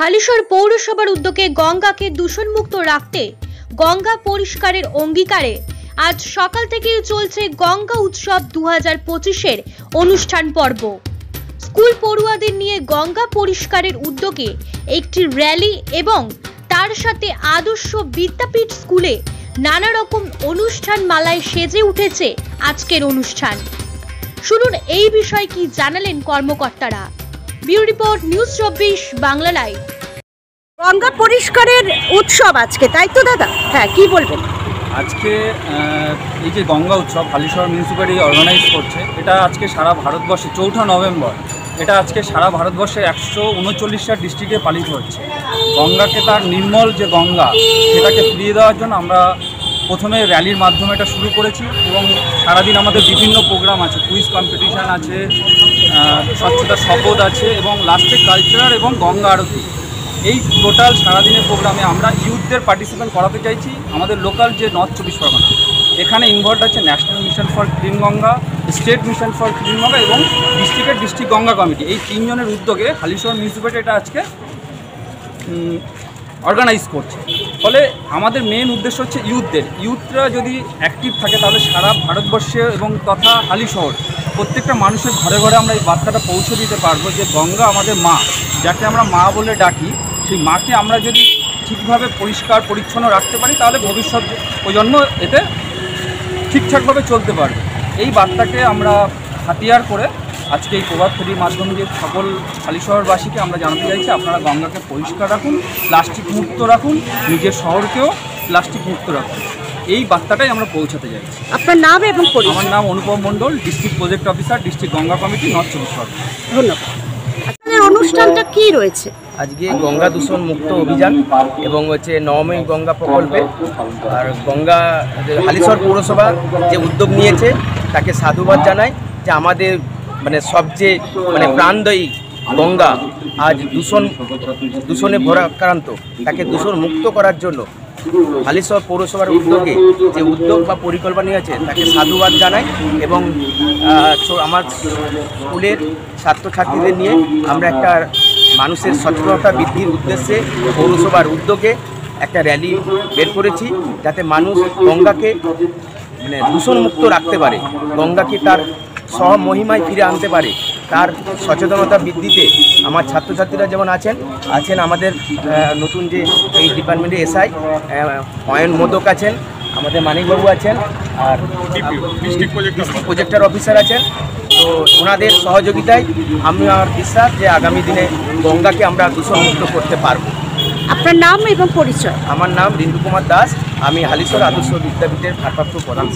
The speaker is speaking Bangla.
হালিশহর পৌরসভার উদ্যোগে গঙ্গাকে দূষণমুক্ত রাখতে গঙ্গা পরিষ্কারের অঙ্গীকারে আজ সকাল থেকেই চলছে গঙ্গা উৎসব 2025-এর অনুষ্ঠান পর্ব। স্কুল পড়ুয়াদের নিয়ে গঙ্গা পরিষ্কারের উদ্যোগে একটি র্যালি এবং তার সাথে আদর্শ বিদ্যাপীঠ স্কুলে নানা রকম অনুষ্ঠান মালায় সেজে উঠেছে আজকের অনুষ্ঠান। শুনুন এই বিষয়ে কি জানালেন কর্মকর্তারা। Bureau report, news 24 Bangla live. Ganga পরিষ্কারের উৎসব আজকে, তাই তো দাদা? হ্যাঁ, কি বলবেন? আজকে এই যে গঙ্গা উৎসব হালিশহর মিউনিসিপ্যালিটি অর্গানাইজ করছে, এটা আজকে সারা ভারতবর্ষে 4 নভেম্বর এটা আজকে সারা ভারতবর্ষে 139টা ডিস্ট্রিক্টে পালিত হচ্ছে। গঙ্গাকে তার নির্মল যে গঙ্গা সেটাকে ফিরিয়ে দেওয়ার জন্য আমরা প্রথমে র্যালির মাধ্যমে এটা শুরু করেছি এবং সারাদিন আমাদের বিভিন্ন প্রোগ্রাম আছে, কুইজ কম্পিটিশান আছে, স্বচ্ছতা শপথ আছে এবং লাস্টে কালচারাল এবং গঙ্গা আরতি। এই টোটাল সারাদিনের প্রোগ্রামে আমরা ইউথদের পার্টিসিপেট করাতে চাইছি। আমাদের লোকাল যে নর্থ 24 পরগনা, এখানে ইনভলভ আছে national mission for clean Ganga, state mission for clean Ganga এবং ডিস্ট্রিক্ট গঙ্গা কমিটি। এই 3 জনের উদ্যোগে হালিশহর মিউনিসিপ্যালিটি এটা আজকে অর্গানাইজ করছে। ফলে আমাদের মেন উদ্দেশ্য হচ্ছে ইউথরা যদি অ্যাক্টিভ থাকে তাহলে সারা ভারতবর্ষে এবং তথা হালিশহর প্রত্যেকটা মানুষের ঘরে ঘরে আমরা এই বার্তাটা পৌঁছে দিতে পারবো যে গঙ্গা আমাদের মা, যাকে আমরা মা বলে ডাকি। সেই মাকে আমরা যদি ঠিকভাবে পরিষ্কার পরিচ্ছন্ন রাখতে পারি তাহলে ভবিষ্যৎ প্রজন্ম এতে ঠিকঠাকভাবে চলতে পারবে। এই বার্তাকে আমরা হাতিয়ার করে আজকে এই প্রভাত ফেরির মাধ্যমে যে সকল হালিশহরবাসীকে আমরা জানাতে চাইছি, আপনারা গঙ্গাকে পরিষ্কার রাখুন, প্লাস্টিক মুক্ত রাখুন, নিজের শহরকেও প্লাস্টিক মুক্ত রাখুন। এই বার্তাটাই আমরা পৌঁছাতে চাইছি। আপনার নাম এবং পরিচয়? আমার নাম Anupam Mondal, district project officer, district Ganga committee, north 24 Parganas. ধন্যবাদ। আপনাদের অনুষ্ঠানটা কি রয়েছে? আজকে গঙ্গা দূষণ মুক্ত অভিযান এবং হচ্ছে নবমী গঙ্গা প্রকল্পে আর গঙ্গা হালিশহর পৌরসভা যে উদ্যোগ নিয়েছে তাকে সাধুবাদ জানাই যে আমাদের সবচেয়ে প্রাণদায়ী গঙ্গা আজ দূষণে ভরাক্রান্ত, তাকে দূষণ মুক্ত করার জন্য হালিশহর পৌরসভার উদ্যোগে যে উদ্যোগ বা পরিকল্পনা নিয়েছে তাকে সাধুবাদ জানাই এবং আমার স্কুলের ছাত্রছাত্রীদের নিয়ে আমরা একটা মানুষের সচেতনতা বৃদ্ধির উদ্দেশ্যে পৌরসভার উদ্যোগে একটা র্যালি বের করেছি, যাতে মানুষ গঙ্গাকে দূষণমুক্ত রাখতে পারে, গঙ্গাকে তার স্বমহিমায় ফিরে আনতে পারে। তার সচেতনতা বৃদ্ধিতে আমার ছাত্রছাত্রীরা যেমন আছেন আমাদের নতুন যে এই ডিপার্টমেন্টে এসআই অয়ন মোদক আছেন, আমাদের মানিকবাবু আছেন, আর ডিস্ট্রিক্ট প্রজেক্টর অফিসার আছেন। তো ওনাদের সহযোগিতায় আমার বিশ্বাস যে আগামী দিনে গঙ্গাকে আমরা দূষণমুক্ত করতে পারবো। আপনার নাম এবং পরিচয়? আমার নাম রিন্দু কুমার দাস, আমি হালিশহর আদর্শ বিদ্যাপীঠের ভারপ্রাপ্ত প্রধান।